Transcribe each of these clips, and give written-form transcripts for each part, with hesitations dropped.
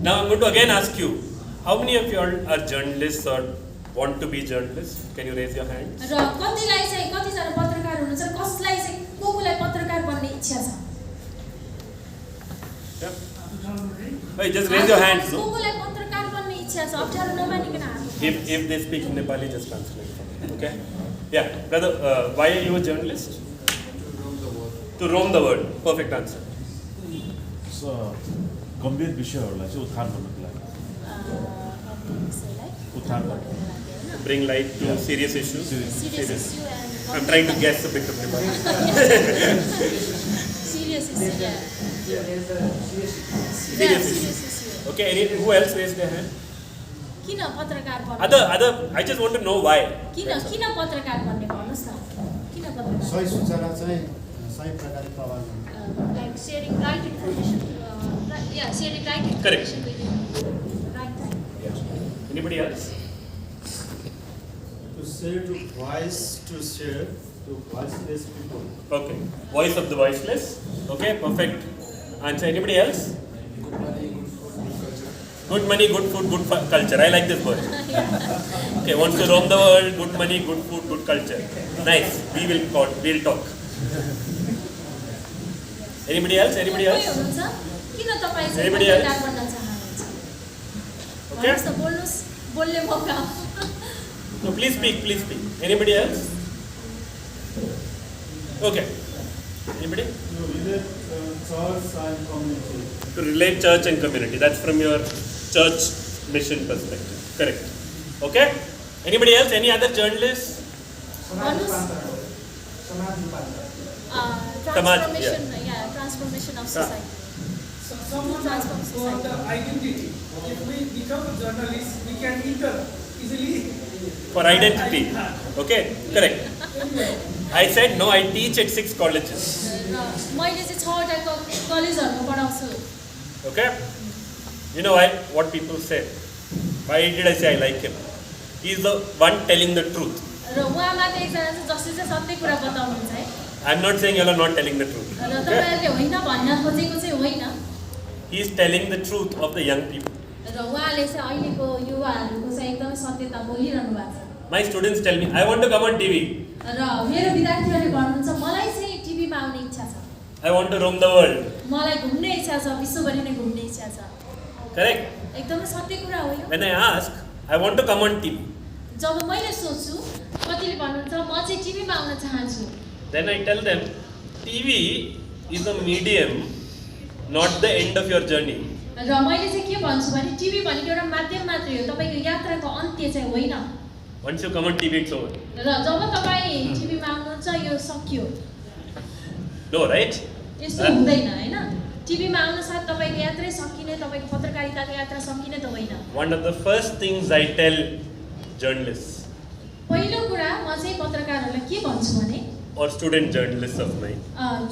Now I'm going to again ask you, how many of you all are journalists or want to be journalists? Can you raise your hands? र कतिलाई चाहिँ कतिजना पत्रकार हुनुहुन्छ कसलाई चाहिँ कोलाई पत्रकार बन्ने इच्छा छ Hey, just raise your hands. No? कोलाई पत्रकार बन्ने इच्छा छ अप्ठ्यारो नमानिकन हात If they speak in Nepali, just translate for me. Okay? Yeah, brother, why are you a journalist? To roam the world. Perfect answer. So, गम्भीर विषयहरूलाई चाहिँ उत्थान गर्नको लागि उत्थान Bring light to serious issues. serious issue and I'm trying to guess a bit of Nepali. serious issue yeah Serious issue. Okay, who else raised their hand? किन पत्रकार बन्ने Other, I just want to know why. किन पत्रकार बन्ने भन्नुस् न किन पत्रकार सही सूचना चाहिँ सही प्रकारले प्रवाह गर्नु like sharing right information sharing right Correct. information with right time Anybody else? to share to share to voiceless people. Okay. Voice of the voiceless. Okay, perfect answer. Anybody else? Good money, good food, good culture. I like this word. Okay, wants to roam the world, good money, good food, good culture. Nice. We'll talk. Anybody else? Anybody else? किन तपाई चाहिँ Anybody पत्रकार else? बन्न चाहनुहुन्छ Okay. भन्नुस् न बोल्नुस् बोल्ने मौका No, please speak. Anybody else? Okay. Anybody? To relate church and community. To relate church and community. That's from your church mission perspective. Correct. Okay? Anybody else? Any other journalists? transformation transformation of society transform For society the identity, if we become a journalist, we can enter easily. For identity. Okay? Correct. I said no, I teach at 6 colleges. र मैले चाहिँ 6वटा कलेजहरुमा पढाउँछु Okay? You know what people say? Why did I say I like him? He is the one telling the truth. र उहाँमाथि एकजना चाहिँ जसले चाहिँ सत्य कुरा बताउनुहुन्छ है I'm not saying you are not telling the truth. र Okay? तपाईहरुले होइन भन्न खोजेको चाहिँ होइन He is telling the truth of the young people. र उहाँले चाहिँ अहिलेको युवाहरुको चाहिँ एकदमै सत्यता बोलिरहनु भएको छ My students tell me, I want to come on TV. र मेरो विद्यार्थीहरुले भन्नुहुन्छ मलाई चाहिँ टिभीमा आउने इच्छा छ I want to roam the world. मलाई घुम्ने इच्छा छ विश्वभरि नै घुम्ने इच्छा छ Correct? एकदमै सत्य कुरा हो यो When I ask, I want to come on TV. जब मैले सोच्छु कतिले भन्नुहुन्छ म चाहिँ टिभीमा आउन चाहन्छु Then I tell them, TV is a medium, not the end of your journey. र मैले चाहिँ के भन्छु भने टिभी भनेको एउटा माध्यम मात्रै हो तपाईको यात्राको अन्त्य चाहिँ होइन Once you come on TV, it's over. र जब तपाई टिभीमा आउनुहुन्छ यो सकियो No, right? यस्तो हुँदैन हैन टिभीमा आउन साथ तपाईको यात्रा सकिने तपाईको पत्रकारिताको यात्रा सकिने त होइन One of the first things I tell journalists पहिलो कुरा म चाहिँ पत्रकारहरुलाई के भन्छु भने or student journalists of mine,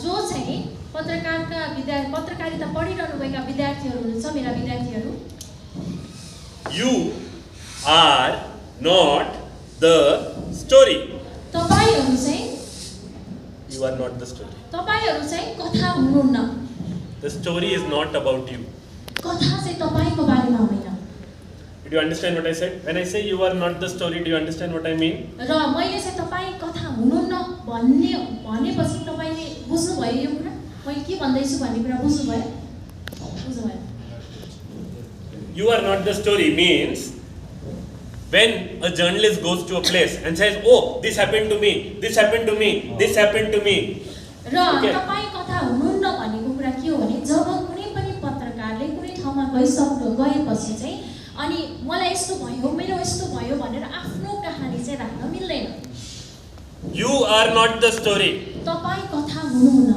जो चाहिँ पत्रकारिता पढिरहनु भएका विद्यार्थीहरु हुनुहुन्छ मेरा विद्यार्थीहरु you are not the story. तपाईहरु चाहिँ You are not the story. तपाईहरु चाहिँ कथा हुनुहुन्न The story is not about you. कथा चाहिँ तपाईको बारेमा होइन Did you understand what I said? When I say you are not the story, do you understand what I mean? र मैले चाहिँ तपाई कथा हुनुहुन्न भनेपछि तपाईले बुझ्नु भयो यो कुरा मैले के भन्दै छु भन्ने कुरा बुझ्नु भयो You are not the story means when a journalist goes to a place and says, oh, this happened to me, this happened to me, this happened to me. र तपाई कथा हुनुहुन्न भनेको कुरा के हो भने जब कुनै पनि पत्रकारले कुनै ठाउँमा गएपछि चाहिँ अनि मलाई यस्तो भयो मेरो यस्तो भयो भनेर आफ्नो कहानी चाहिँ राख्न मिल्दैन You are not the story. तपाई कथा हुनुहुन्न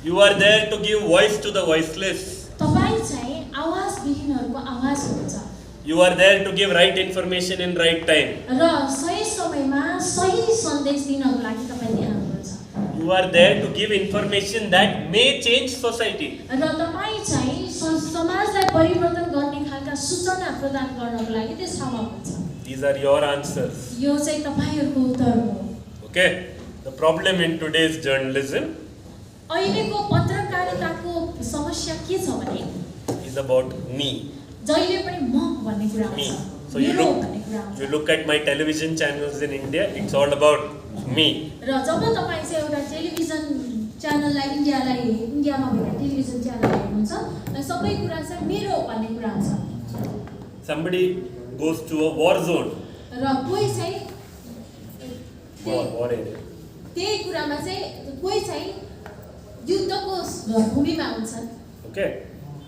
You are there to give voice to the voiceless. तपाई चाहिँ आवाज विहीनहरुको आवाज हुनुहुन्छ You are there to give right information in right time. र सही समयमा सही सन्देश दिनको लागि तपाई त्यहाँ हुनुहुन्छ You are there to give information that may change society. र तपाई चाहिँ समाजलाई परिवर्तन गर्ने खालका सूचना प्रदान गर्नको लागि त्यस ठाउँमा हुनुहुन्छ These are your answers. यो चाहिँ तपाईहरुको उत्तर हो Okay? The problem in today's journalism अहिलेको पत्रकारिताको समस्या के छ भने is about me. जहिले पनि म भन्ने कुरा Me. आउँछ So you मेरो भन्ने कुरा आउँछ you look at my television channels in India, it's all about me. र जब तपाईँ चाहिँ एउटा टेलिभिजन च्यानललाई इन्डियामा भएका टेलिभिजन च्यानल हेर्नुहुन्छ सबै कुरा चाहिँ मेरो भन्ने कुरा हुन्छ Somebody goes to a war zone. र कोही चाहिँ War area. त्यही कुरामा चाहिँ कोही चाहिँ युद्धको भूमिमा हुन्छन् Okay.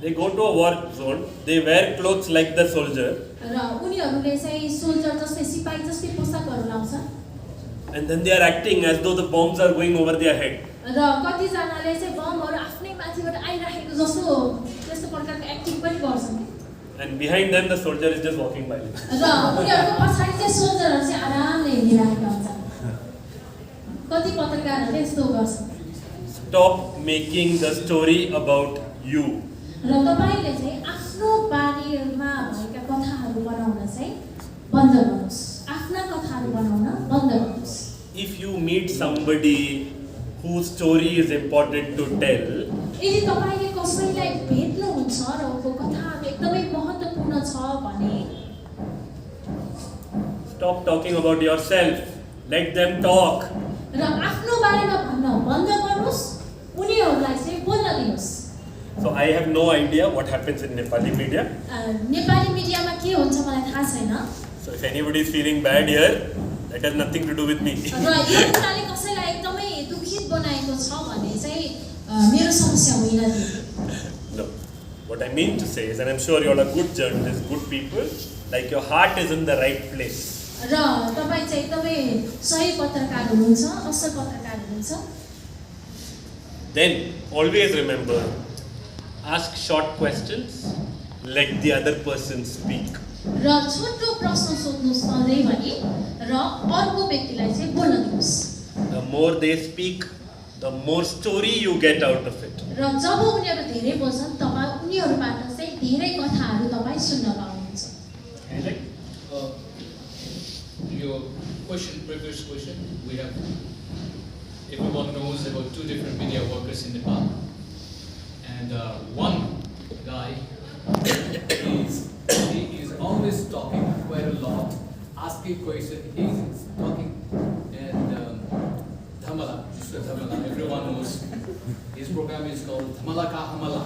They go to a war zone, they wear clothes like the soldier, र उनीहरूले चाहिँ सोल्जर जस्तै सिपाही जस्तै पोसाकहरू लाउँछन् and then they are acting as though the bombs are going over their head. र कतिजनाले चाहिँ बमहरू आफ्नै माथिबाट आइराखेको जस्तो त्यस्तो प्रकारको एक्टिङ पनि गर्छन् And behind them, the soldier is just walking by. र उनीहरूको पछाडि चाहिँ सोल्जरहरू चाहिँ आरामले हिँडिरहेका हुन्छन् कति पत्रकारहरूले यस्तो गर्छन् Stop making the story about you. र तपाईँले चाहिँ आफ्नो बारेमा भएका कथाहरू बनाउन चाहिँ बन्द गर्नुहोस् आफ्ना कथाहरू बनाउन बन्द गर्नुहोस् If you meet somebody whose story is important to tell, यदि तपाईँले कसैलाई भेट्नुहुन्छ र उनको कथाहरू एकदमै महत्त्वपूर्ण छ भने stop talking about yourself. Let them talk. र आफ्नो बारेमा भन्न बन्द गर्नुहोस् उनीहरूलाई चाहिँ बोल्न दिनुहोस् So I have no idea what happens in Nepali media. Nepali मिडियामा के हुन्छ मलाई थाहा छैन So if anybody is feeling bad here, that has nothing to do with me. र यो कुराले कसैलाई एकदमै दुखित बनाएको छ भने चाहिँ मेरो समस्या होइन त्यो No. What I mean to say is, and I'm sure you all are good journalists, good people, like your heart is in the right place. र तपाईँ चाहिँ एकदमै सही पत्रकार हुनुहुन्छ असल पत्रकार हुनुहुन्छ Then always remember, ask short questions, let the other person speak. र छोटो प्रश्न सोध्नुहोस् सधैँभरि र अर्को व्यक्तिलाई चाहिँ बोल्न दिनुहोस् The more they speak, the more story you get out of it. र जब उनीहरू धेरै बोल्छन् तब उनीहरूबाट चाहिँ धेरै कथाहरू तपाईँ सुन्न पाउनुहुन्छ Your question, previous question, we have, everyone knows about two different media workers in Nepal. And one guy, he is always talking quite a lot, asking questions, he's talking, and Dhamala, Mr. Dhamala, everyone knows, his program is called Dhamala Ka Hamala.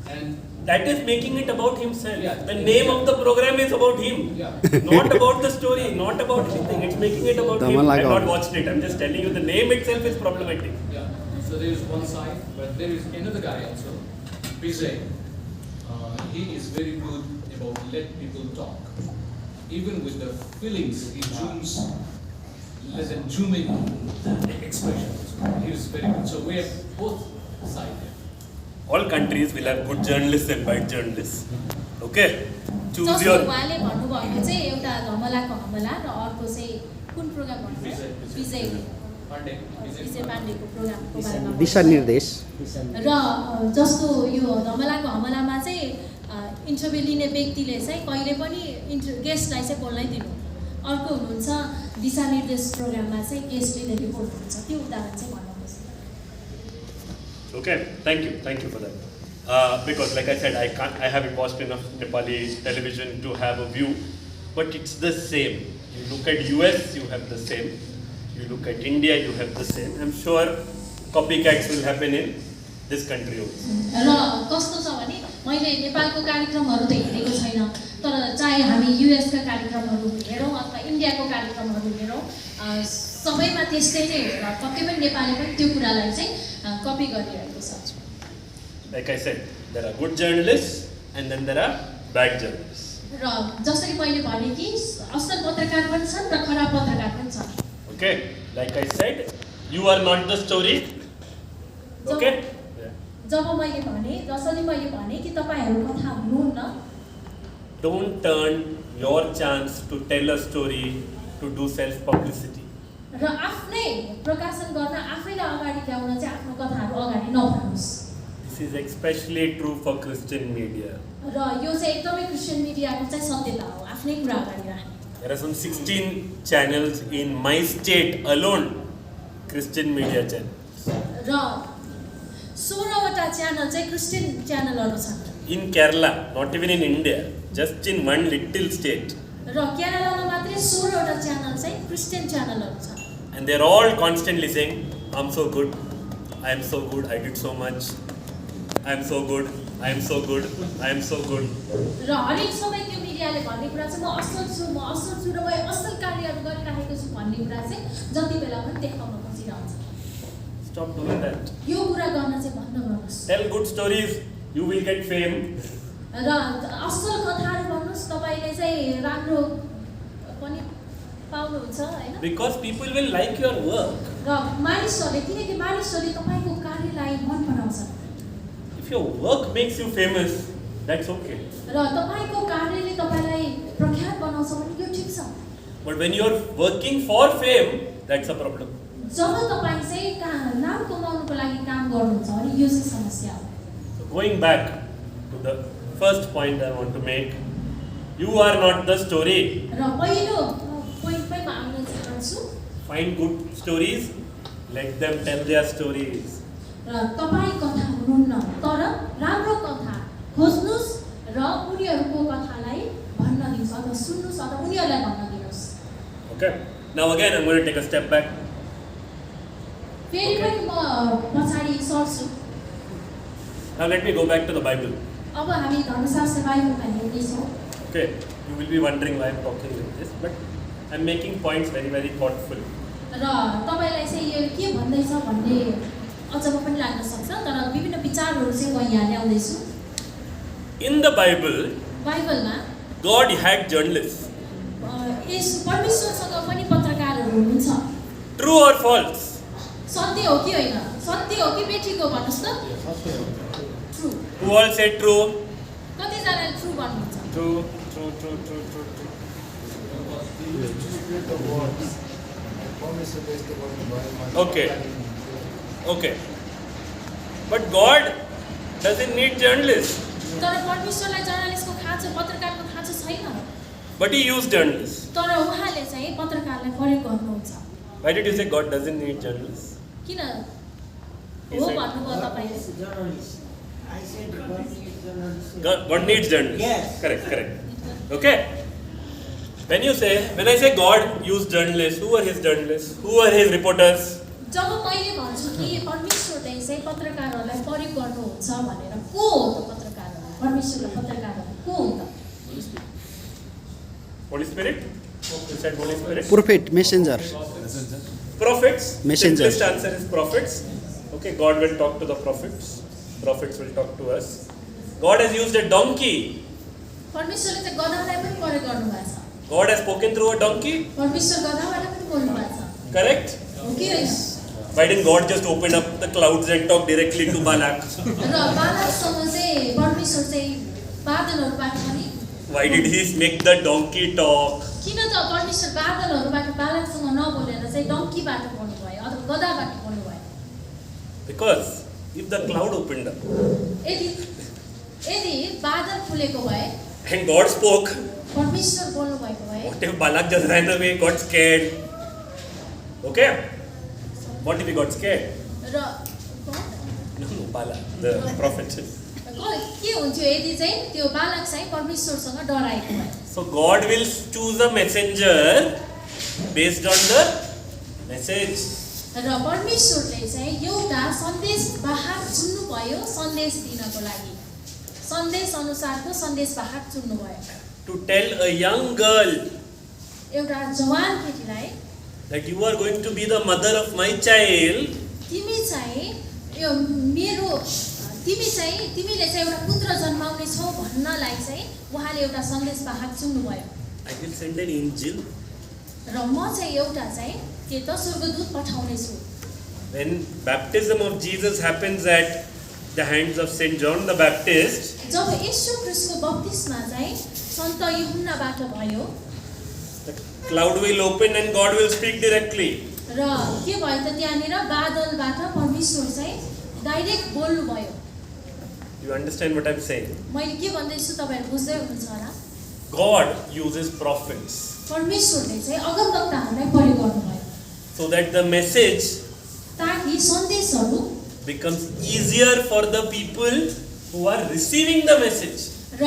And That is making it about himself. Yeah. The name of the program is about him. Yeah. Not about the story, not about anything. It's making it about him. I have not watched it. I'm just telling you the name itself is problematic. Yeah, so there is one side, but there is another guy also, Bijoy. He is very good about let people talk. Even with the feelings, he zooms, let them zoom in the expressions. He is very good. So we have both sides there. All countries will have good journalists and bad journalists. Okay? Choose जस्तो your. उहाँले भन्नुभएको चाहिँ एउटा धमलाको हमला र अर्को चाहिँ कुन प्रोग्राम भन्नुभयो विजय पाण्डेको प्रोग्रामको बारेमा दिशानिर्देश र जस्तो यो धमलाको हमलामा चाहिँ इन्टरभ्यू लिने व्यक्तिले चाहिँ कहिले पनि गेस्टलाई चाहिँ बोल्नै दिनु अर्को हुनुहुन्छ दिशानिर्देश प्रोग्राममा चाहिँ गेस्टले धेरै बोल्नुहुन्छ त्यो उदाहरण चाहिँ भन्नु खोज्छु Okay, thank you for that. Because like I said, I haven't watched enough Nepali television to have a view, but it's the same. You look at US, you have the same. You look at India, you have the same. I'm sure copycats will happen in this country also. र कस्तो छ भने मैले नेपालको कार्यक्रमहरू त हेरेको छैन तर चाहे हामी युएसका कार्यक्रमहरू हेरौँ अथवा इन्डियाको कार्यक्रमहरू हेरौँ सबैमा त्यस्तै नै हो र पक्कै पनि नेपालले पनि त्यो कुरालाई चाहिँ कपी गरिरहेको छ Like I said, there are good journalists and then there are bad journalists. र जसरी मैले भने कि असल पत्रकार पनि छन् र खराब पत्रकार पनि छन्. Okay, like I said, you are not the story. Okay? जब मैले भने जसरी मैले भने कि तपाईहरु कथा हुनुहुन्न. Don't turn your chance to tell a story to do self publicity. र आफ्नै प्रकाशन गर्न आफैलाई अगाडि ल्याउन चाहिँ आफ्नो कथाहरु अगाडि नबढाउनुस्. This is especially true for Christian media. र यो चाहिँ एकदमै क्रिश्चियन मिडियाको चाहिँ सत्यता हो आफ्नै कुरा अगाडि राख्ने. There are some 16 channels in my state alone, Christian media channels. र 16 वटा च्यानल चाहिँ क्रिश्चियन च्यानलहरु छन्. in Kerala, not even in India, just in one little state. र केरलामा मात्रै 16 वटा च्यानल चाहिँ क्रिस्चियन च्यानलहरू छ And they're all constantly saying, I'm so good, I am so good, I did so much, I am so good, I am so good, I am so good. र हरेक समय त्यो मिडियाले भन्ने कुरा चाहिँ म असल छु र म असल कार्यहरू गरिरहेको छु भन्ने कुरा चाहिँ जति बेला पनि देखाउन खोजिरहन्छ Stop doing that. यो कुरा गर्न चाहिँ बन्द गर्नुस् Tell good stories, you will get fame. र असल कथाहरू भन्नुस् तपाईले चाहिँ राम्रो पनि पाउनुहुन्छ हैन Because people will like your work. र मानिसहरूले किनकि मानिसहरूले तपाईको कार्यलाई मन पराउँछन् If your work makes you famous, that's okay. र तपाईको कार्यले तपाईलाई प्रख्यात बनाउँछ भने यो ठिक छ But when you're working for fame, that's a problem. जब तपाई चाहिँ नाम कमाउनको लागि काम गर्नुहुन्छ भने यो चाहिँ समस्या हो So going back to the first point I want to make, you are not the story. र पहिलो पोइन्टमै म आउन चाहन्छु Find good stories, let them tell their stories. र तपाई कथा हुनुहुन्न तर राम्रो कथा खोज्नुस् र उनीहरूको कथालाई भन्न दिनुस् अथवा सुन्नुस् अथवा उनीहरूलाई भन्न दिनुस् Okay? Now again I'm going to take a step back. फेरि पनि म पछाडि सर्छु Now let me go back to the Bible. अब हामी धर्मशास्त्र बाइबलमा हेर्दैछौँ Okay? You will be wondering why I'm talking like this, but I'm making points very, very thoughtful. र तपाईलाई चाहिँ यो के भन्दैछ भन्ने अचम्म पनि लाग्न सक्छ तर विभिन्न विचारहरू चाहिँ म यहाँ ल्याउँदैछु In the Bible, बाइबलमा God had journalists. यस परमेश्वरसँग पनि पत्रकारहरू हुनुहुन्छ True or false? सत्य हो कि होइन सत्य हो कि बेठीको भन्नुहोस् त true Who all said true? कतिजनाले ट्रु भन्नुहुन्छ True, true, true, true, true, true. The words. I promise you based upon the Bible. Okay. Okay. But God doesn't need journalists. तर परमेश्वरलाई जर्नलिस्टको खाँचो पत्रकारको खाँचो छैन But He used journalists. तर उहाँले चाहिँ पत्रकारलाई प्रयोग गर्नुहुन्छ Why did you say God doesn't need journalists? किन He हो said- भन्नुभयो तपाईँले Journalist. I said God is journalist. God needs journalists. Yes. Correct, correct. Okay. When I say God used journalists, who are His journalists? Who are His reporters? जब मैले भन्छु कि परमेश्वरले चाहिँ पत्रकारहरूलाई प्रयोग गर्नुहुन्छ भनेर को हो त पत्रकारहरू परमेश्वरको पत्रकारहरू को हो त Holy Spirit? You said Holy Spirit? Prophet, messenger. Prophets. Messenger. Simplest answer is prophets. Okay, God will talk to the prophets. Prophets will talk to us. God has used a donkey. परमेश्वरले चाहिँ गधालाई पनि प्रयोग गर्नुभएको छ God has spoken through a donkey. परमेश्वर गधाबाट पनि बोल्नु भएको छ Correct? हो कि होइन Why didn't God just open up the clouds and talk directly to Balak? र बालकसँग चाहिँ परमेश्वर चाहिँ बादलहरूबाट पनि Why did He make the donkey talk? किन त परमेश्वर बादलहरूबाट बालकसँग नबोलेर चाहिँ डङ्कीबाट बोल्नुभयो अथवा गधाबाट बोल्नुभयो Because if the cloud opened up यदि बादल खुलेको भए and God spoke, परमेश्वर बोल्नु भएको भए what if Balak just ran away, got scared? Okay? What if he got scared? र No, Balak, the prophet. के हुन्थ्यो यदि चाहिँ त्यो बालक चाहिँ परमेश्वरसँग डराएको भए So God will choose a messenger based on the message. र परमेश्वरले चाहिँ एउटा सन्देश वाहक चुन्नुभयो सन्देश दिनको लागि सन्देश अनुसारको सन्देश वाहक चुन्नुभयो To tell a young girl एउटा जवान केटीलाई that you are going to be the mother of my child, तिमी चाहिँ यो मेरो तिमीले चाहिँ एउटा पुत्र जन्माउने छौ भन्नलाई चाहिँ उहाँले एउटा सन्देश वाहक चुन्नुभयो I will send an angel. र म चाहिँ एउटा चाहिँ के त स्वर्गदूत पठाउने छु When baptism of Jesus happens at the hands of Saint John the Baptist, जब येशू ख्रीष्टको बप्तिस्मा चाहिँ सन्त यूहन्नाबाट भयो the cloud will open and God will speak directly. र के भयो त त्यहाँनिर बादलबाट परमेश्वर चाहिँ डाइरेक्ट बोल्नु भयो You understand what I'm saying? मैले के भन्दैछु तपाईहरु बुझ्दै हुनुहुन्छ होला God uses prophets परमेश्वरले चाहिँ अगमवक्ताहरूलाई प्रयोग गर्नुभयो so that the message ताकि सन्देशहरू becomes easier for the people who are receiving the message. र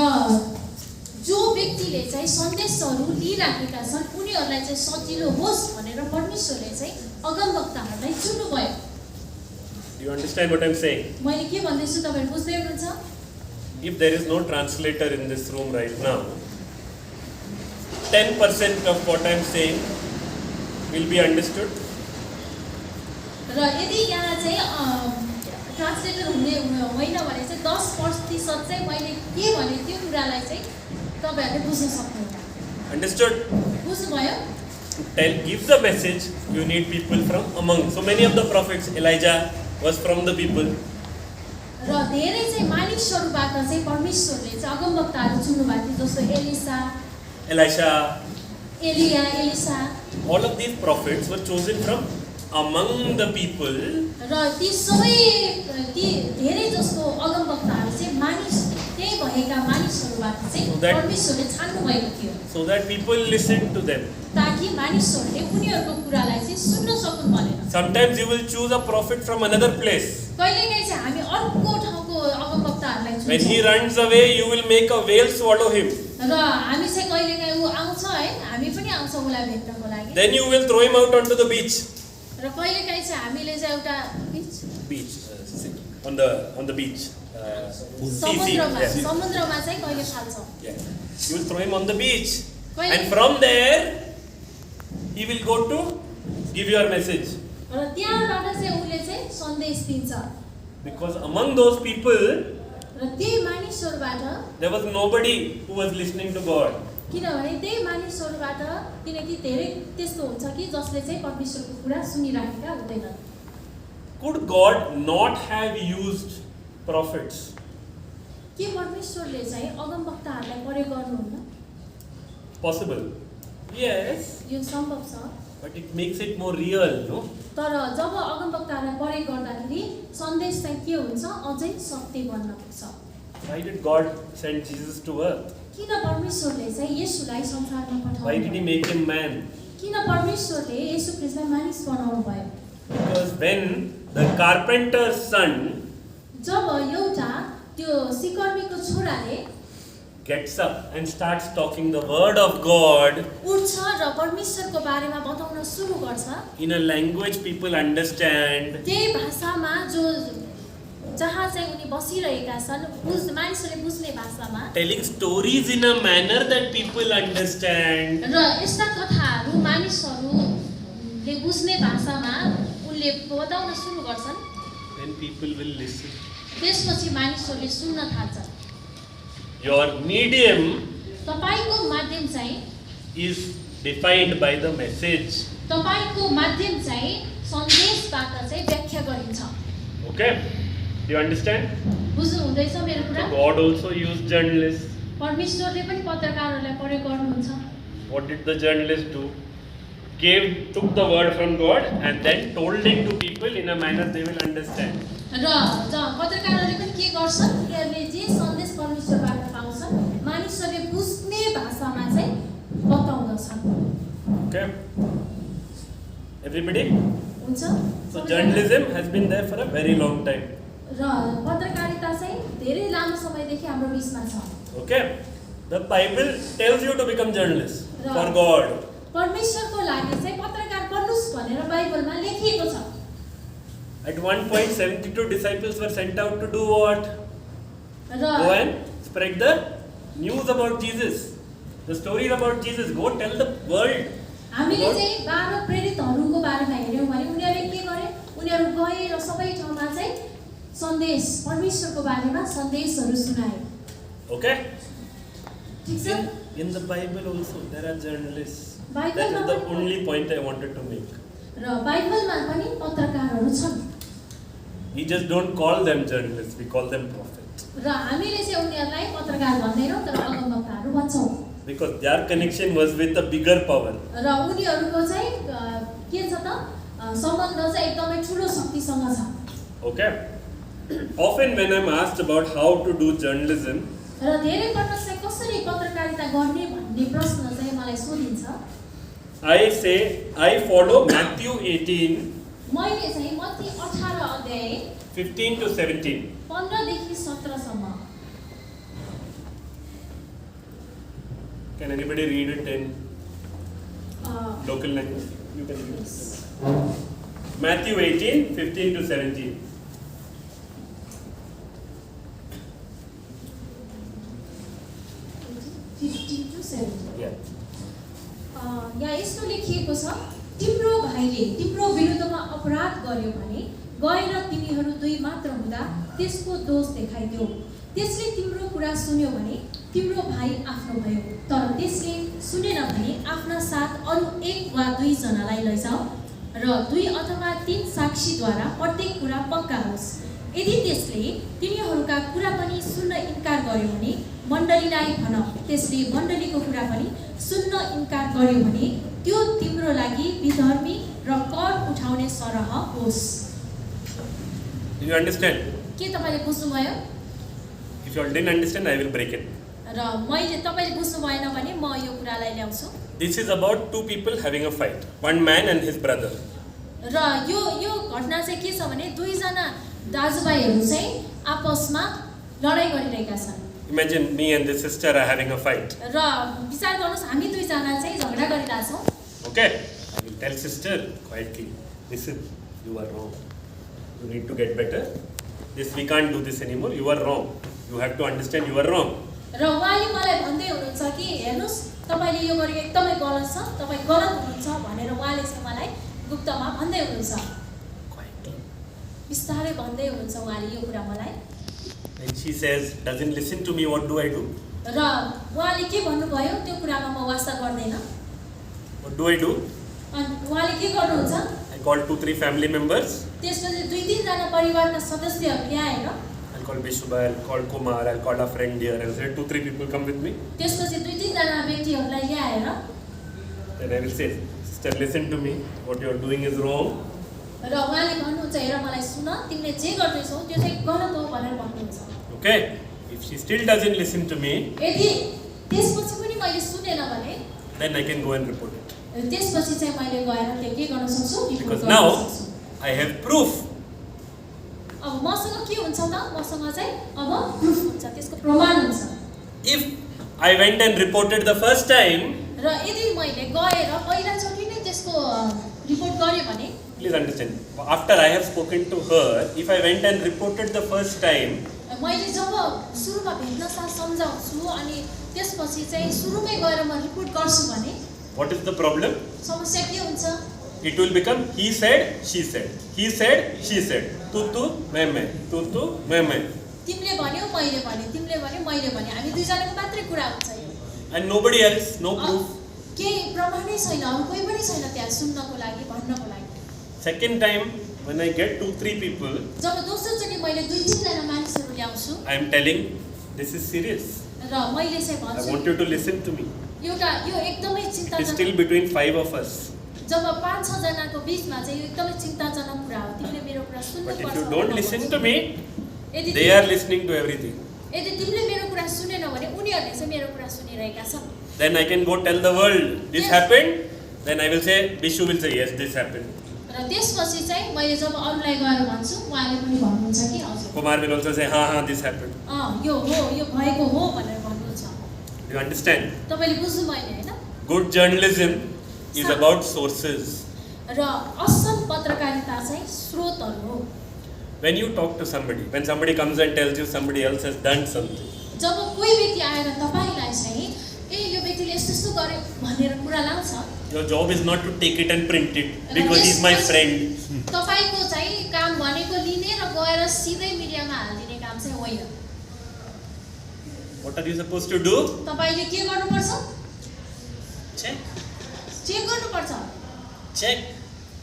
जो व्यक्तिले चाहिँ सन्देशहरू लिइराखेका छन् उनीहरूलाई चाहिँ सजिलो होस् भनेर परमेश्वरले चाहिँ अगमवक्ताहरूलाई चुन्नुभयो। Do you understand what I'm saying? मैले के भन्दैछु तपाईहरु बुझ्दै हुनुहुन्छ? If there is no translator in this room right now, 10% of what I'm saying will be understood. र यदि यहाँ चाहिँ ट्रान्सलेटर हुने होइन भने चाहिँ 10% चाहिँ मैले के भने त्यो कुरालाई चाहिँ तपाईहरुले बुझ्न सक्नुहुन्छ। Understood? बुझ्नुभयो? Give the message, you need people from among. So many of the prophets, Elijah was from the people. र धेरै चाहिँ मानिसहरुबाट चाहिँ परमेश्वरले चाहिँ अगमवक्ताहरू चुन्नुभएको थियो जस्तो Elisha, Elisha. all of these prophets were chosen from among the people. र ती सबै ती धेरै जस्तो अगमवक्ताहरू चाहिँ मानिस त्यही भएका मानिसहरुबाट चाहिँ परमेश्वरले छान्नु भएको थियो। So that people listen to them. ताकि मानिसहरुले उनीहरुको कुरालाई चाहिँ सुन्न सकुन् भनेर। Sometimes you will choose a prophet from another place. कहिलेकाहीँ चाहिँ हामी अर्को ठाउँको अगमवक्ताहरूलाई चुन्छौँ। When he runs away, you will make a whale swallow him. र हामी चाहिँ कहिलेकाहीँ ऊ आउँछ है, हामी पनि आउँछौँ उलाई भेट्नको लागि। Then you will throw him out onto the beach. र कहिलेकाहीँ चाहिँ हामीले चाहिँ एउटा Beach, on the beach. समुद्रमा चाहिँ कहिले फाल्छौँ। Yeah. You will throw him on the beach, कहिले and from there he will go to give your message. र त्यहाँबाट चाहिँ उले चाहिँ सन्देश दिन्छ। Because among those people, र त्यही मानिसहरुबाट there was nobody who was listening to God. किनभने त्यही मानिसहरुबाट किनकि धेरै त्यस्तो हुन्छ कि जसले चाहिँ परमेश्वरको कुरा सुनिराखेका हुँदैनन्। Could God not have used prophets? के परमेश्वरले चाहिँ अगमवक्ताहरूलाई प्रयोग गर्नुहुन्न? Possible. Yes, यो सम्भव छ। but it makes it more real, no? तर जब अगमवक्ताहरूलाई प्रयोग गर्दाखेरि सन्देश चाहिँ के हुन्छ? अझै सत्य बन्न पुग्छ। Why did God send Jesus to earth? किन परमेश्वरले चाहिँ येशूलाई संसारमा पठाउनु? Why did he make him man? किन परमेश्वरले येशू ख्रीष्टलाई मानिस बनाउनु भयो? Because when the carpenter's son जब एउटा त्यो सिकर्मीको छोराले gets up and starts talking the word of God उठ्छ र परमेश्वरको बारेमा बताउन सुरु गर्छ, in a language people understand, त्यही भाषामा जो जहाँ चाहिँ उनी बसिरहेका छन् मानिसहरूले बुझ्ने भाषामा telling stories in a manner that people understand, र यस्ता कथाहरू मानिसहरूले बुझ्ने भाषामा उनले बताउन सुरु गर्छन्, then people will listen. त्यसपछि मानिसहरूले सुन्न थाल्छन्। Your medium तपाईको माध्यम चाहिँ is defined by the message. तपाईको माध्यम चाहिँ सन्देशबाट चाहिँ व्याख्या गरिन्छ। Okay? Do you understand? बुझ्नु हुँदैछ मेरो कुरा? God also used journalists. परमेश्वरले पनि पत्रकारहरूलाई प्रयोग गर्नुहुन्छ। What did the journalists do? Took the word from God and then told it to people in a manner they will understand. र पत्रकारहरूले पनि के गर्छन्? उनीहरूले जे सन्देश परमेश्वरबाट पाउँछन् मानिसहरूले बुझ्ने भाषामा चाहिँ बताउँदछन्। Okay? Everybody? हुन्छ? So journalism has been there for a very long time. र पत्रकारिता चाहिँ धेरै लामो समयदेखि हाम्रो बीचमा छ। Okay? The Bible tells you to become journalists for God. परमेश्वरको लागि चाहिँ पत्रकार बन्नुस् भनेर बाइबलमा लेखिएको छ। At one point 72 disciples were sent out to do what? Go and spread the news about Jesus. The stories about Jesus. Go tell the world. हामीले चाहिँ 12 प्रेरितहरूको बारेमा हेर्यौं भने उनीहरूले के गरे? उनीहरू गए र सबै ठाउँमा चाहिँ सन्देश परमेश्वरको बारेमा सन्देशहरू सुनाए। Okay? ठीक छ? In the Bible also there are journalists. Bible That is the मा only point I wanted to make. र बाइबलमा पनि पत्रकारहरू छन्। We just don't call them journalists, we call them prophets. र हामीले चाहिँ उनीहरूलाई पत्रकार भन्दैनौँ तर अगमवक्ताहरू भन्छौँ। Because their connection was with a bigger power. र उनीहरूको चाहिँ के छ त सम्बन्ध चाहिँ एकदमै ठुलो शक्तिसँग छ। Okay? Often when I'm asked about how to do journalism, र धेरै पटक चाहिँ कसरी पत्रकारिता गर्ने भन्ने प्रश्न चाहिँ मलाई सोधिन्छ। I say I follow Matthew 18 मैले चाहिँ मत्ती 18 अध्याय 15 to 17. 15 देखि 17 सम्म Can anybody read it in local language? You can read it. Matthew 18, 15 to 17. Yeah. यहाँ यस्तो लेखिएको छ, तिम्रो भाइले तिम्रो विरुद्धमा अपराध गर्यो भने गएर तिमीहरू दुई मात्र हुँदा त्यसको दोष देखाइदेऊ। त्यसले तिम्रो कुरा सुन्यो भने तिम्रो भाइ आफ्नो भयो, तर त्यसले सुनेन भने आफ्ना साथ अरू एक वा दुई जनालाई लैजाऊ र दुई अथवा तीन साक्षीद्वारा प्रत्येक कुरा पक्का होस्। यदि त्यसले तिनीहरूका कुरा पनि सुन्न इन्कार गर्यो भने मण्डलीलाई भन, त्यसले मण्डलीको कुरा पनि सुन्न इन्कार गर्यो भने त्यो तिम्रो लागि विधर्मी र कर उठाउने सरह होस्। Do you understand? के तपाईले बुझ्नुभयो? If you all didn't understand, I will break it. र मैले तपाईले बुझ्नु भएन भने म यो कुरालाई ल्याउँछु। This is about two people having a fight. One man and his brother. र यो घटना चाहिँ के छ भने दुईजना दाजुभाइहरू चाहिँ आपसमा लडाई गरिरहेका छन्। Imagine me and this sister are having a fight. र विचार गर्नुस् हामी दुईजना चाहिँ झगडा गरिरहेका छौँ। Okay? I will tell sister quietly, listen, you are wrong. You need to get better. This we can't do this anymore. You are wrong. You have to understand you are wrong. र उहाँले मलाई भन्दै हुनुहुन्छ कि हेर्नुस् तपाईले यो गरेको एकदमै गलत छ, तपाई गलत हुनुहुन्छ भनेर उहाँले चाहिँ मलाई गुप्तमा भन्दै हुनुहुन्छ। Quietly. बिस्तारै भन्दै हुनुहुन्छ उहाँले यो कुरा मलाई। And she says, doesn't listen to me, what do I do? र उहाँले के भन्नुभयो त्यो कुरामा म वास्ता गर्दैन। What do I do? अनि उहाँले के गर्नुहुन्छ? I call 2-3 family members. त्यसपछि दुई तीन जना परिवारका सदस्यहरू ल्याएर I'll call Bishubha, I'll call Kumar, I'll call a friend here, and say 2-3 people come with me. त्यसपछि दुई तीन जना व्यक्तिहरूलाई ल्याएर Then I will say, sister, listen to me. What you are doing is wrong. र उहाँले भन्नुहुन्छ हेर मलाई सुन तिमीले जे गर्दैछौ त्यो चाहिँ गलत हो भनेर भन्नुहुन्छ। Okay? If she still doesn't listen to me, यदि त्यसपछि पनि मैले सुनेन भने then I can go and report it. त्यसपछि चाहिँ मैले गएर त्यो के गर्न सक्छु? रिपोर्ट Because गर्न now सक्छु। I have proof. अब मसँग के हुन्छ त? मसँग चाहिँ अब प्रुफ हुन्छ, त्यसको प्रमाण हुन्छ। If I went and reported the first time, र यदि मैले गएर पहिलाचोटि नै त्यसको रिपोर्ट गरेँ भने please understand, after I have spoken to her, if I went and reported the first time, मैले जब सुरुमा भेट्न साथ सम्झाउँछु अनि त्यसपछि चाहिँ सुरुमै गएर म रिपोर्ट गर्छु भने what is the problem? समस्या के हुन्छ? It will become he said, she said. He said, she said. Tu, मैं. Tu, मैं. तिमीले भन्यौ मैले भने, तिमीले भन्यौ मैले भने, हामी दुईजनाको मात्रै कुरा हुन्छ यो। And nobody else, no proof. केही प्रमाणै छैन, अरू कोही पनि छैन त्यहाँ सुन्नको लागि, भन्नको लागि। Second time, when I get 2-3 people, जब दोस्रोचोटि मैले दुई तीन जना मानिसहरू ल्याउँछु I am telling, this is serious. र मैले चाहिँ I भन्छु want you to listen to me. एउटा यो एकदमै It is चिन्ताजनक still between 5 of us. जब 5-6 जनाको बीचमा चाहिँ यो एकदमै चिन्ताजनक कुरा हो। तिमीले मेरो कुरा But सुन्नुपर्छ। if you don't listen to me, यदि they are listening to everything. यदि तिमीले मेरो कुरा सुनेन भने उनीहरूले चाहिँ मेरो कुरा सुनिरहेका छन्। Then I can go tell the world, this happened. Then I will say, Bishu will say, yes, this happened. र त्यसपछि चाहिँ मैले जब अरूलाई गएर भन्छु उहाँले पनि भन्नुहुन्छ कि हजुर Kumar will also say, this happened. यो हो यो भएको हो भनेर भन्नुहुन्छ। Do you understand? तपाईले बुझ्नुभयो नि हैन? Good journalism is about sources. र असल पत्रकारिता चाहिँ स्रोतहरु हो। When you talk to somebody, when somebody comes and tells you somebody else has done something, जब कोही व्यक्ति आएर तपाईलाई चाहिँ ए यो व्यक्तिले यस्तो यस्तो गर्यो भनेर कुरा लाउँछ, your job is not to take it and print it because he's my friend. तपाईको चाहिँ काम भनेको लिने र गएर सिधै मिडियामा हाल्दिने काम चाहिँ होइन। What are you supposed to do? तपाईले के गर्नुपर्छ? Check. चेक गर्नुपर्छ। Check.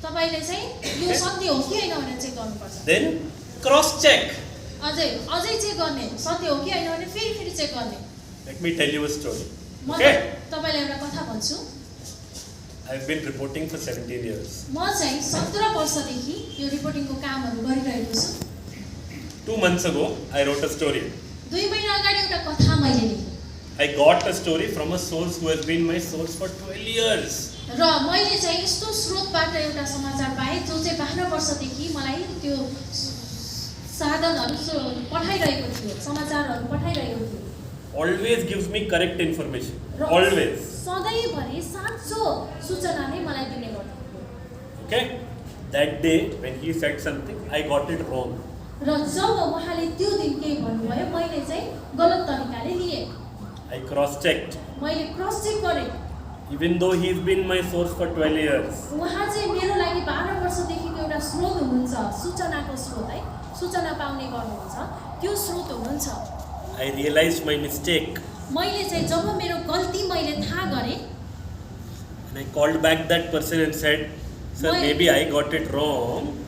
तपाईले चाहिँ यो सत्य हो कि हैन भनेर चेक गर्नुपर्छ। Then cross check. अझै चेक गर्ने, सत्य हो कि हैन भने फेरि चेक गर्ने। Let me tell you a story. म Okay? तपाईलाई एउटा कथा भन्छु। I've been reporting for 17 years. म चाहिँ 17 वर्षदेखि यो रिपोर्टिङको कामहरु गरिरहेको छु। 2 months ago, I wrote a story. 2 महिना अगाडि एउटा कथा मैले लेखेँ। I got a story from a source who has been my source for 12 years. र मैले चाहिँ यस्तो स्रोतबाट एउटा समाचार पाएँ जो चाहिँ 12 वर्षदेखि मलाई त्यो साधनहरू पठाइरहेको थियो, समाचारहरू पठाइरहेको थियो। Always gives me correct information. र Always. सधैँभरि साँचो सूचना नै मलाई दिने गर्थ्यो। Okay? That day when he said something, I got it wrong. र जब उहाँले त्यो दिन केही भन्नुभयो मैले चाहिँ गलत तरिकाले लिएँ। I cross-checked. मैले क्रस चेक गरेँ। Even though he's been my source for 12 years. उहाँ चाहिँ मेरो लागि 12 वर्षदेखिको एउटा स्रोत हुनुहुन्छ, सूचनाको स्रोत है, सूचना पाउने गर्नुहुन्छ, त्यो स्रोत हुनुहुन्छ। I realized my mistake. मैले चाहिँ जब मेरो गल्ती मैले थाहा गरेँ, And I called back that person and said, sir, maybe I got it wrong.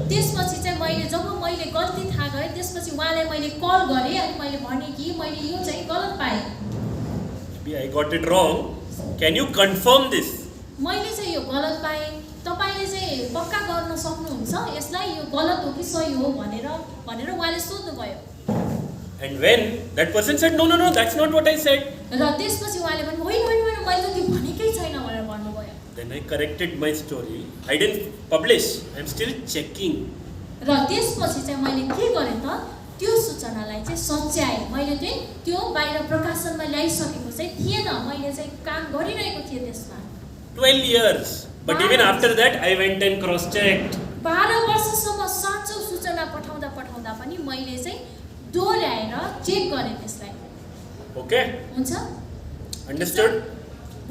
त्यसपछि चाहिँ मैले जब मैले गल्ती थाहा गरेँ त्यसपछि उहाँलाई मैले कल गरेँ अनि मैले भने कि मैले यो चाहिँ गलत पाएँ। Maybe I got it wrong. Can you confirm this? मैले चाहिँ यो गलत पाएँ, तपाईले चाहिँ पक्का गर्न सक्नुहुन्छ यसलाई, यो गलत हो कि सही हो भनेर उहाँले सोध्नुभयो। And when that person said, no, that's not what I said. र त्यसपछि उहाँले भन्नु होइन मैले त त्यो भनेकै छैन भनेर भन्नुभयो। Then I corrected my story. I didn't publish. I'm still checking. र त्यसपछि चाहिँ मैले के गरेँ त त्यो सूचनालाई चाहिँ सच्याएँ। मैले चाहिँ त्यो बाहिर प्रकाशनमा ल्याइसकेको चाहिँ थिएन, मैले चाहिँ काम गरिरहेको थिएँ त्यसमा। 12 years. But even after that, I went and cross-checked. 12 वर्षसम्म साँचो सूचना पठाउँदा पनि मैले चाहिँ दोहोऱ्याएर चेक गरेँ त्यसलाई। Okay? हुन्छ? Understood?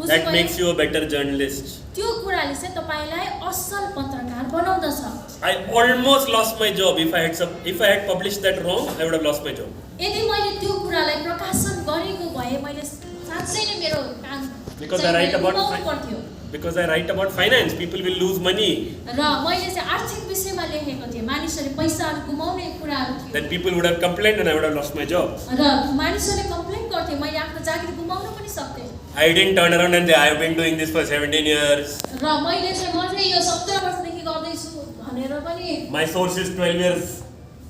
That makes you a better journalist. त्यो कुराले चाहिँ तपाईलाई असल पत्रकार बनाउँदछ। I almost lost my job. If I had published that wrong, I would have lost my job. यदि मैले त्यो कुरालाई प्रकाशन गरेको भए मैले साँच्चै नै मेरो काम Because I write about finance, people will lose money. र मैले चाहिँ आर्थिक विषयमा लेखेको थिएँ, मानिसहरूले पैसाहरू गुमाउने कुराहरू थियो। Then people would have complained and I would have lost my job. र मानिसहरूले कम्प्लेन गर्थे, मैले आफ्नो जागिर गुमाउन पनि सक्थेँ। I didn't turn around and say, I have been doing this for 17 years. र मैले चाहिँ म चाहिँ यो 17 वर्षदेखि गर्दैछु भनेर पनि। My source is 12 years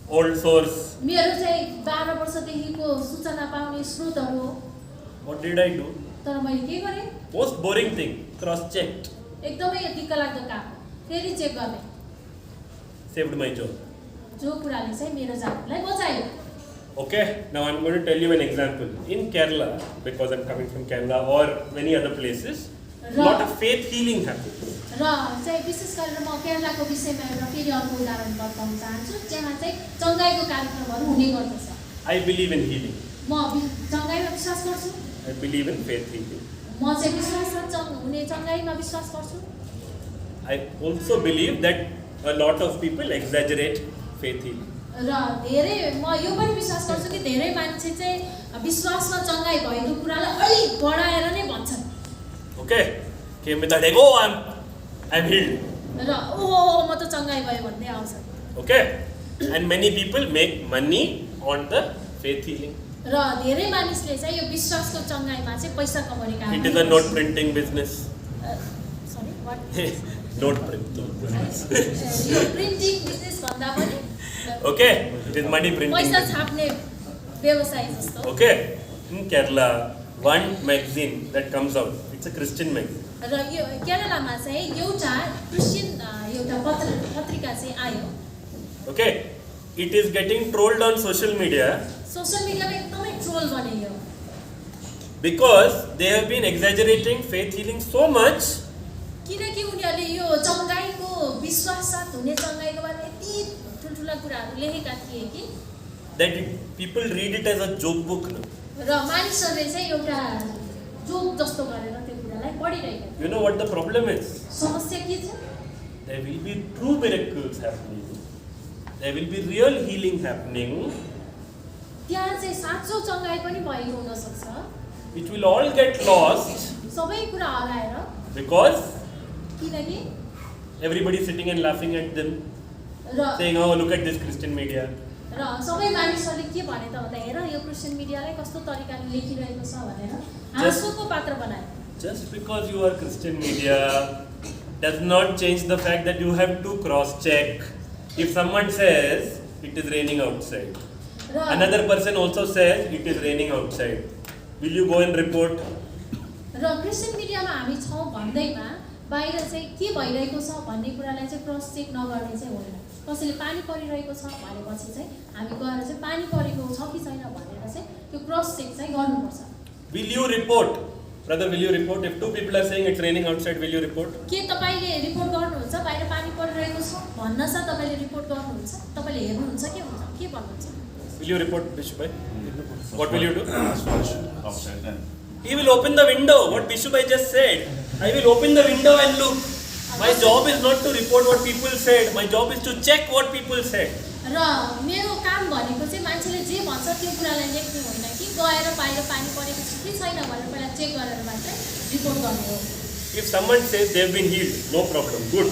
old source. मेरो चाहिँ 12 वर्षदेखिको सूचना पाउने स्रोतहरू हो। What did I do? तर मैले के गरेँ? Most boring thing, cross-checked. एकदमै दिक्क लाग्दो काम, फेरि चेक गर्ने। Saved my job. जो कुराले चाहिँ मेरो जागिरलाई बचायो। Okay, now I'm going to tell you an example. In Kerala, because I'm coming from Kerala or many other places, lot of faith healing happens. र चाहिँ विशेष गरेर म केरलाको विषयमा एउटा फेरि अर्को उदाहरण बताउन चाहन्छु जहाँ चाहिँ चङ्गाईको कार्यक्रमहरू हुने गर्दछ। I believe in healing. म चङ्गाईमा विश्वास गर्छु। I believe in faith healing. म चाहिँ विश्वासमा हुने चङ्गाईमा विश्वास गर्छु। I also believe that a lot of people exaggerate faith healing. र धेरै म यो पनि विश्वास गर्छु कि धेरै मान्छे चाहिँ विश्वासमा चङ्गाई भएको कुरालाई अलि बढाएर नै भन्छन्। Okay, came with that ego, I'm healed. र ओ म त चङ्गाई भयो भन्दै आउँछ। Okay, and many people make money on the faith healing. र धेरै मानिसले चाहिँ यो विश्वासको चङ्गाईमा चाहिँ पैसा कमाउने काम। It is a note printing business. Sorry, what? Note printing. यो प्रिन्टिङ बिजनेस भन्दा पनि Okay, it is money printing. पैसा business. छाप्ने व्यवसाय जस्तो। Okay, in Kerala, one magazine that comes out, it's a Christian magazine. र यो केरलामा चाहिँ एउटा क्रिस्चियन एउटा पत्रिका चाहिँ आयो। Okay, it is getting trolled on social media. Social मिडियामा एकदमै ट्रोल बन्यो because they have been exaggerating faith healing so much. किनकि उनीहरूले यो चङ्गाईको विश्वाससाथ हुने चङ्गाईको बारेमा यति ठुल्ठुला कुराहरू लेखेका थिए कि that people read it as a joke book. No? र मानिसहरूले चाहिँ एउटा जोक जस्तो गरेर त्यो कुरालाई पढिरहेका थिए। You know what the problem is? समस्या के छ? There will be true miracles happening. There will be real healing happening. त्यहाँ चाहिँ साँचो चङ्गाई पनि भएको हुन सक्छ। It will all get lost सबै कुरा हराएर because किनकि everybody is sitting and laughing at them, र saying, "Oh, look at this Christian media." र सबै मानिसहरूले के भने त भन्दा हेर यो क्रिस्चियन मिडियालाई कस्तो तरिकाले लेखिरहेको छ भनेर हाँसोको पात्र बनायो। Just because you are Christian media does not change the fact that you have to cross-check. If someone says it is raining outside, र another person also says it is raining outside. Will you go and report? र Christian मिडियामा हामी छौँ भन्दैमा बाहिर चाहिँ के भइरहेको छ भन्ने कुरालाई चाहिँ क्रस चेक नगर्ने चाहिँ होइन। कसैले पानी परिरहेको छ भनेपछि चाहिँ हामी गएर चाहिँ पानी परेको छ कि छैन भनेर चाहिँ त्यो क्रस चेक चाहिँ गर्नुपर्छ। Will you report? Brother, will you report? If two people are saying it's raining outside, will you report? के तपाईँले रिपोर्ट गर्नुहुन्छ बाहिर पानी परिरहेको छ भन्न छ तपाईँले रिपोर्ट गर्नुहुन्छ तपाईँले हेर्नुहुन्छ के हुन्छ के भन्नुहुन्छ? Will you report, Bishop bhai? What will you do? Outside then. He will open the window. What Bishop bhai just said. I will open the window and look. My job is not to report what people said. My job is to check what people said. र मेरो काम भनेको चाहिँ मान्छेले जे भन्छ त्यो कुरालाई लेख्ने होइन कि गएर बाहिर पानी परेको छ कि छैन भनेर पहिला चेक गरेर मात्रै रिपोर्ट गर्ने हो। If someone says they have been healed, no problem, good.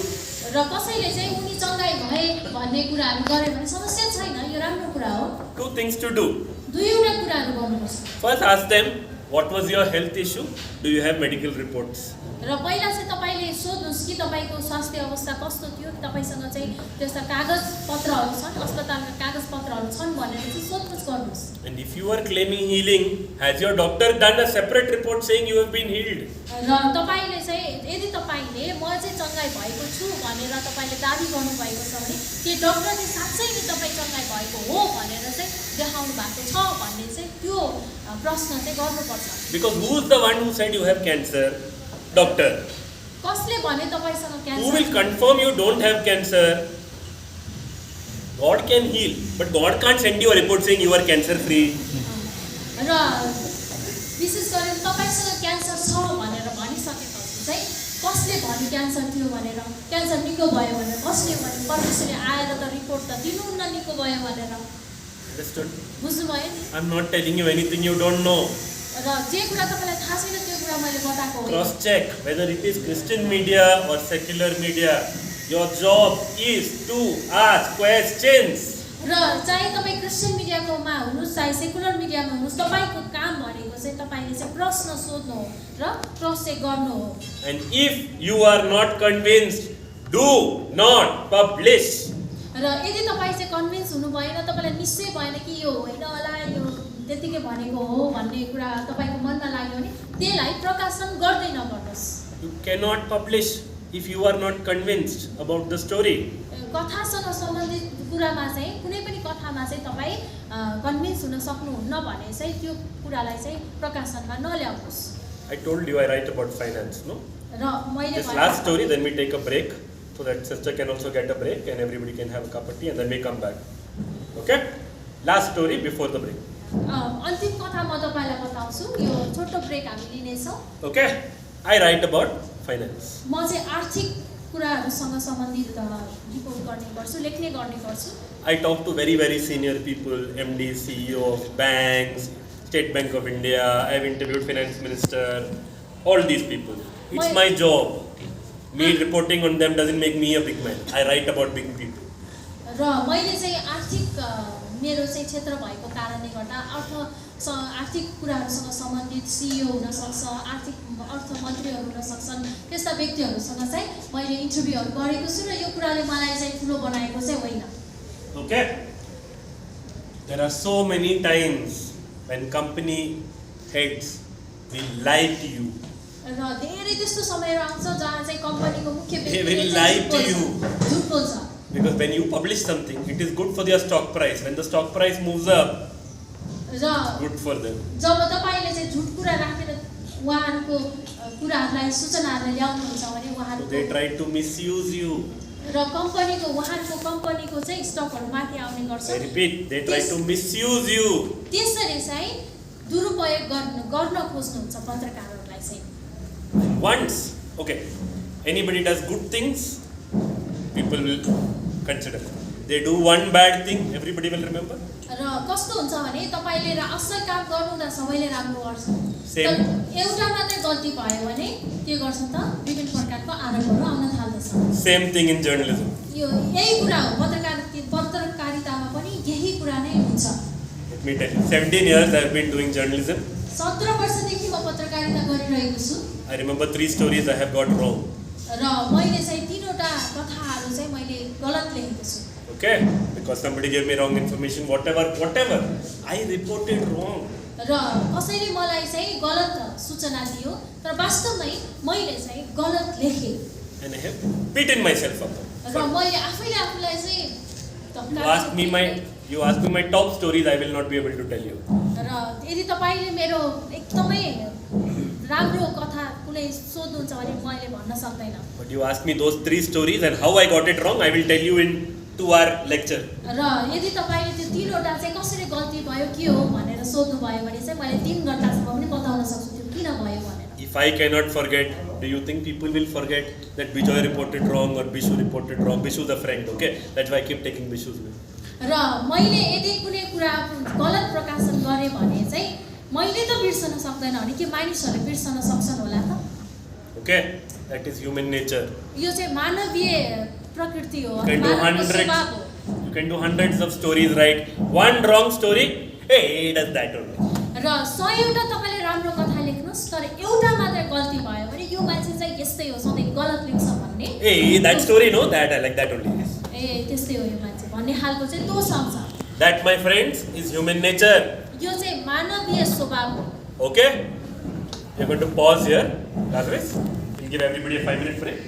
र कसैले चाहिँ उनी चङ्गाई भए भन्ने कुराहरू गरे भने समस्या छैन, यो राम्रो कुरा हो। Two things to do. दुईवटा कुराहरू गर्नुपर्छ। First, ask them, what was your health issue? Do you have medical reports? र पहिला चाहिँ तपाईँले सोध्नुहोस् कि तपाईँको स्वास्थ्य अवस्था कस्तो थियो, कि तपाईँसँग चाहिँ त्यस्ता कागज पत्रहरू छन्, अस्पतालका कागज पत्रहरू छन् भनेर चाहिँ सोधपुछ गर्नुहोस्। And if you are claiming healing, has your doctor done a separate report saying you have been healed? र तपाईँले चाहिँ यदि तपाईँले म चाहिँ चङ्गाई भएको छु भनेर तपाईँले दाबी गर्नुभएको छ भने के डक्टरले साँच्चै नै तपाईँ चङ्गाई भएको हो भनेर चाहिँ देखाउनु भएको छ भन्ने चाहिँ त्यो प्रश्न चाहिँ गर्नुपर्छ। Because who is the one who said you have cancer? Doctor. कसले भने तपाईँसँग Who cancer? will confirm you don't have cancer? God can heal, but God can't send you a report saying you are cancer free. र विशेष गरेर तपाईँसँग cancer छ भनेर भनिसकेपछि चाहिँ कसले भन्यो क्यान्सर थियो भनेर, क्यान्सर निको भयो भनेर कसले भन्यो? परमेश्वरले आएर त रिपोर्ट त दिनुहुन्न निको भयो भनेर। Understood? बुझ्नुभयो नि? I'm not telling you anything you don't know. र जे कुरा तपाईँलाई थाहा छैन त्यो कुरा मैले बताएको हो। Cross check whether it is Christian media or secular media. Your job is to ask questions. र चाहे तपाईँ क्रिस्चियन मिडियाकोमा हुनुहोस् चाहे सेकुलर मिडियामा हुनुहोस्, तपाईँको काम भनेको चाहिँ तपाईँले चाहिँ प्रश्न सोध्नु हो र क्रस चेक गर्नु हो। And if you are not convinced, do not publish. र यदि तपाईँ चाहिँ कन्भिन्स हुनु भएन, तपाईँलाई निश्चय भएन कि यो होइन होला, यो त्यतिकै भनेको हो भन्ने कुरा तपाईँको मनमा लाग्यो भने त्यसलाई प्रकाशन गर्दै नगर्नुहोस्। You cannot publish if you are not convinced about the story. कथासँग सम्बन्धित कुरामा चाहिँ कुनै पनि कथामा चाहिँ तपाईँ कन्भिन्स हुन सक्नुहुन्न भने चाहिँ त्यो कुरालाई चाहिँ प्रकाशनमा नल्याउनुहोस्। I told you I write about finance, no? र मैले This last story, then we take a break so that sister can also get a break and everybody can have a cup of tea and then we come back. Okay? Last story before the break. अन्तिम कथा म तपाईँलाई बताउँछु, यो छोटो brake हामी लिनेछौँ। Okay? I write about finance. म चाहिँ आर्थिक कुराहरूसँग सम्बन्धित रिपोर्ट गर्ने गर्छु, लेख्ने गर्ने गर्छु। I talk to very, very senior people, MD, CEO of banks, State Bank of India. I have interviewed finance minister, all these people. It's my job. Me reporting on them doesn't make me a big man. I write about big people. र मैले चाहिँ आर्थिक मेरो चाहिँ क्षेत्र भएको कारणले गर्दा आर्थिक कुराहरूसँग सम्बन्धित सिइओ हुनसक्छ, आर्थिक अर्थमन्त्रीहरू हुन सक्छन्, त्यस्ता व्यक्तिहरूसँग चाहिँ मैले इन्टरभ्यूहरू गरेको छु र यो कुराले मलाई चाहिँ ठुलो बनाएको चाहिँ होइन। Okay? There are so many times when company heads will lie to you. र धेरै त्यस्तो समयहरू आउँछ जहाँ चाहिँ कम्पनीको मुख्य They will व्यक्तिले lie to चाहिँ you. झुट बोल्छ। Because when you publish something, it is good for their stock price. When the stock price moves up, र good for them. जब तपाईँले चाहिँ झुट कुरा राखेर उहाँहरूको कुराहरूलाई सूचनाहरूलाई ल्याउनुहुन्छ भने So उहाँहरूको they try to misuse you. र उहाँहरूको कम्पनीको चाहिँ स्टकहरू माथि आउने गर्छ। I repeat, they try to misuse you. त्यसरी चाहिँ दुरुपयोग गर्न खोज्नुहुन्छ पत्रकारहरूलाई चाहिँ। Once, okay, anybody does good things, people will consider. They do one bad thing, everybody will remember. र कस्तो हुन्छ भने तपाईँले असल काम गर्नुहुँदा सबैले राम्रो गर्छ, Same. एउटा मात्रै गल्ती भयो भने के गर्छ त विभिन्न प्रकारको आरोपहरू आउन थाल्दछ। Same thing in journalism. यो यही कुरा हो, पत्रकारितामा पनि यही कुरा नै हुन्छ। Let me tell you, 17 years I have been doing journalism. 17 वर्षदेखि म पत्रकारिता गरिरहेको छु। I remember 3 stories I have got wrong. र मैले चाहिँ 3वटा कथाहरू चाहिँ मैले गलत लेखेको छु। Okay? Because somebody gave me wrong information, whatever. I reported wrong. र कसैले मलाई चाहिँ गलत सूचना दियो तर वास्तवमै मैले चाहिँ गलत लेखेँ And I have beaten myself up. र मैले आफैले आफूलाई चाहिँ You ask me my top stories, I will not be able to tell you. र यदि तपाईले मेरो एकदमै राम्रो कथा कुनै सोध्नुहुन्छ भने मैले भन्न सक्दैन But you ask me those 3 stories and how I got it wrong, I will tell you in 2-hour lecture. र यदि तपाईले त्यो 3 वटा चाहिँ कसरी गल्ती भयो के हो भनेर सोध्नु भयो भने चाहिँ मैले 3 घण्टासम्म पनि बताउन सक्छु त्यो किन भयो भनेर If I cannot forget, do you think people will forget that Bijoy reported wrong or Bishu reported wrong? Bishu is a friend, okay? That's why I keep taking Bishu's name. र मैले यदि कुनै कुरा गलत प्रकाशन गरेँ भने चाहिँ मैले त बिर्सन सक्दैन भने के मानिसहरूले बिर्सन सक्छन् होला त Okay? That is human nature. यो चाहिँ मानवीय प्रकृति हो You can do मानवको स्वभाव हो you can do hundreds of stories, right? One wrong story, hey, he does that only. र 100 वटा तपाईले राम्रो कथा लेख्नुस् तर एउटा मात्र गल्ती भयो भने यो मान्छे चाहिँ यस्तै हो सधैँ गलत लेख्छ भन्ने Hey, that story, no? That I like that only. ए त्यस्तै हो यो मान्छे भन्ने खालको चाहिँ दोष आउँछ That, my friends, is human nature. यो चाहिँ मानवीय स्वभाव हो Okay? We are going to pause here. Lazarus, we'll give everybody a 5-minute break.